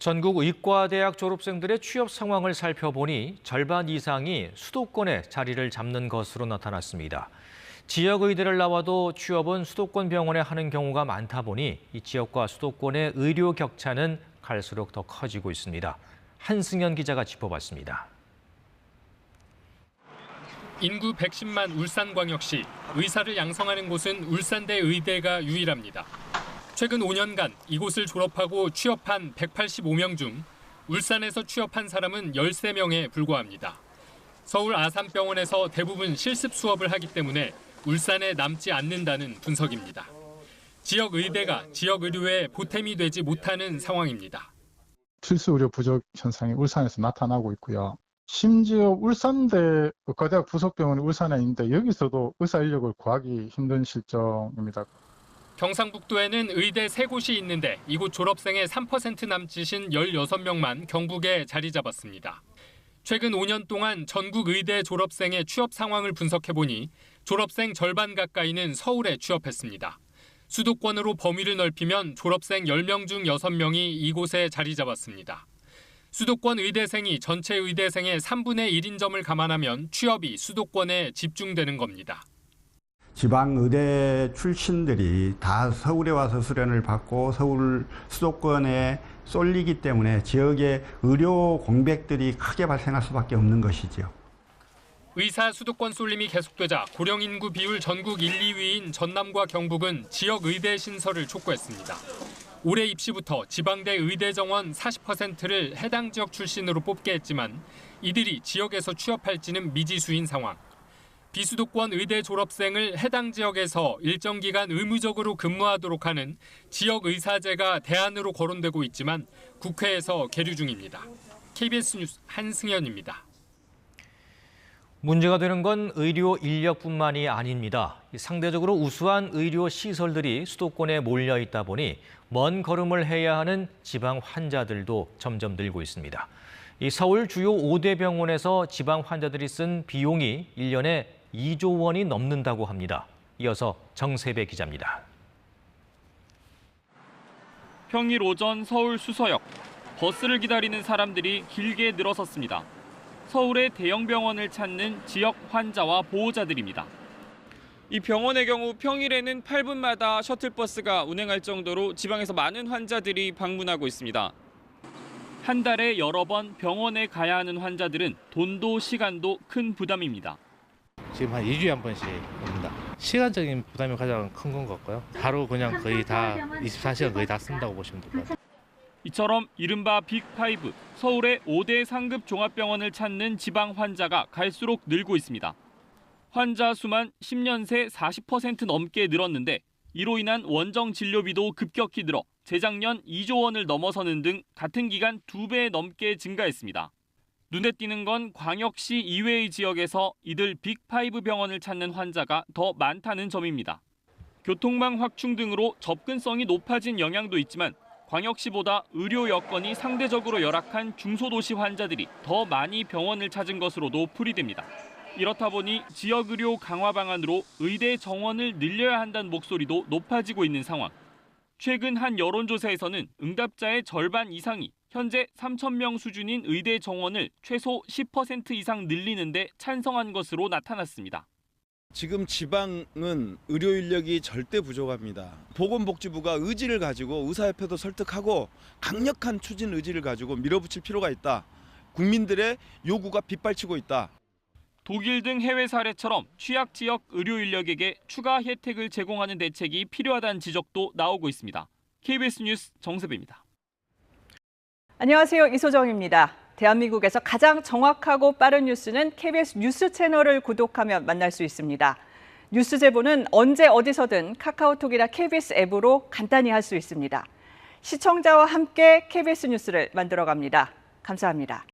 전국 의과대학 졸업생들의 취업 상황을 살펴보니 절반 이상이 수도권에 자리를 잡는 것으로 나타났습니다. 지역 의대를 나와도 취업은 수도권 병원에 하는 경우가 많다 보니 이 지역과 수도권의 의료 격차는 갈수록 더 커지고 있습니다. 한승현 기자가 짚어봤습니다. 인구 110만 울산광역시, 의사를 양성하는 곳은 울산대 의대가 유일합니다. 최근 5년간 이곳을 졸업하고 취업한 185명 중 울산에서 취업한 사람은 13명에 불과합니다. 서울 아산병원에서 대부분 실습 수업을 하기 때문에 울산에 남지 않는다는 분석입니다. 지역 의대가 지역 의료에 보탬이 되지 못하는 상황입니다. 필수 의료 부족 현상이 울산에서 나타나고 있고요. 심지어 울산대 의과대학 부속병원이 울산에 있는데 여기서도 의사 인력을 구하기 힘든 실정입니다. 경상북도에는 의대 3곳이 있는데 이곳 졸업생의 3% 남짓인 16명만 경북에 자리 잡았습니다. 최근 5년 동안 전국 의대 졸업생의 취업 상황을 분석해보니 졸업생 절반 가까이는 서울에 취업했습니다. 수도권으로 범위를 넓히면 졸업생 10명 중 6명이 이곳에 자리 잡았습니다. 수도권 의대생이 전체 의대생의 3분의 1인 점을 감안하면 취업이 수도권에 집중되는 겁니다. 지방 의대 출신들이 다 서울에 와서 수련을 받고 서울 수도권에 쏠리기 때문에 지역의 의료 공백들이 크게 발생할 수밖에 없는 것이죠. 의사 수도권 쏠림이 계속되자 고령 인구 비율 전국 1, 2위인 전남과 경북은 지역 의대 신설을 촉구했습니다. 올해 입시부터 지방대 의대 정원 40%를 해당 지역 출신으로 뽑게 했지만 이들이 지역에서 취업할지는 미지수인 상황. 비수도권 의대 졸업생을 해당 지역에서 일정 기간 의무적으로 근무하도록 하는 지역의사제가 대안으로 거론되고 있지만 국회에서 계류 중입니다. KBS 뉴스 한승현입니다. 문제가 되는 건 의료 인력뿐만이 아닙니다. 상대적으로 우수한 의료 시설들이 수도권에 몰려 있다 보니 먼 걸음을 해야 하는 지방 환자들도 점점 늘고 있습니다. 이 서울 주요 5대 병원에서 지방 환자들이 쓴 비용이 1년에 2조 원이 넘는다고 합니다. 이어서 정세배 기자입니다. 평일 오전 서울 수서역, 버스를 기다리는 사람들이 길게 늘어섰습니다. 서울의 대형 병원을 찾는 지역 환자와 보호자들입니다. 이 병원의 경우 평일에는 8분마다 셔틀버스가 운행할 정도로 지방에서 많은 환자들이 방문하고 있습니다. 한 달에 여러 번 병원에 가야 하는 환자들은 돈도 시간도 큰 부담입니다. 지금 한 2주에 한 번씩 옵니다. 시간적인 부담이 가장 큰 건 것 같고요. 하루 그냥 거의 다 24시간 거의 다 쓴다고 보시면 될 것 같아요. 이처럼 이른바 빅5, 서울의 5대 상급 종합병원을 찾는 지방 환자가 갈수록 늘고 있습니다. 환자 수만 10년 새 40% 넘게 늘었는데 이로 인한 원정 진료비도 급격히 늘어 재작년 2조 원을 넘어서는 등 같은 기간 2배 넘게 증가했습니다. 눈에 띄는 건 광역시 이외의 지역에서 이들 빅5 병원을 찾는 환자가 더 많다는 점입니다. 교통망 확충 등으로 접근성이 높아진 영향도 있지만 광역시보다 의료 여건이 상대적으로 열악한 중소도시 환자들이 더 많이 병원을 찾은 것으로도 풀이됩니다. 이렇다 보니 지역 의료 강화 방안으로 의대 정원을 늘려야 한다는 목소리도 높아지고 있는 상황. 최근 한 여론조사에서는 응답자의 절반 이상이 현재 3,000명 수준인 의대 정원을 최소 10% 이상 늘리는 데 찬성한 것으로 나타났습니다. 지금 지방은 의료 인력이 절대 부족합니다. 보건복지부가 의지를 가지고 의사협회도 설득하고 강력한 추진 의지를 가지고 밀어붙일 필요가 있다. 국민들의 요구가 빗발치고 있다. 독일 등 해외 사례처럼 취약 지역 의료 인력에게 추가 혜택을 제공하는 대책이 필요하다는 지적도 나오고 있습니다. KBS 뉴스 정세배입니다. 안녕하세요. 이소정입니다. 대한민국에서 가장 정확하고 빠른 뉴스는 KBS 뉴스 채널을 구독하면 만날 수 있습니다. 뉴스 제보는 언제 어디서든 카카오톡이나 KBS 앱으로 간단히 할 수 있습니다. 시청자와 함께 KBS 뉴스를 만들어갑니다. 감사합니다.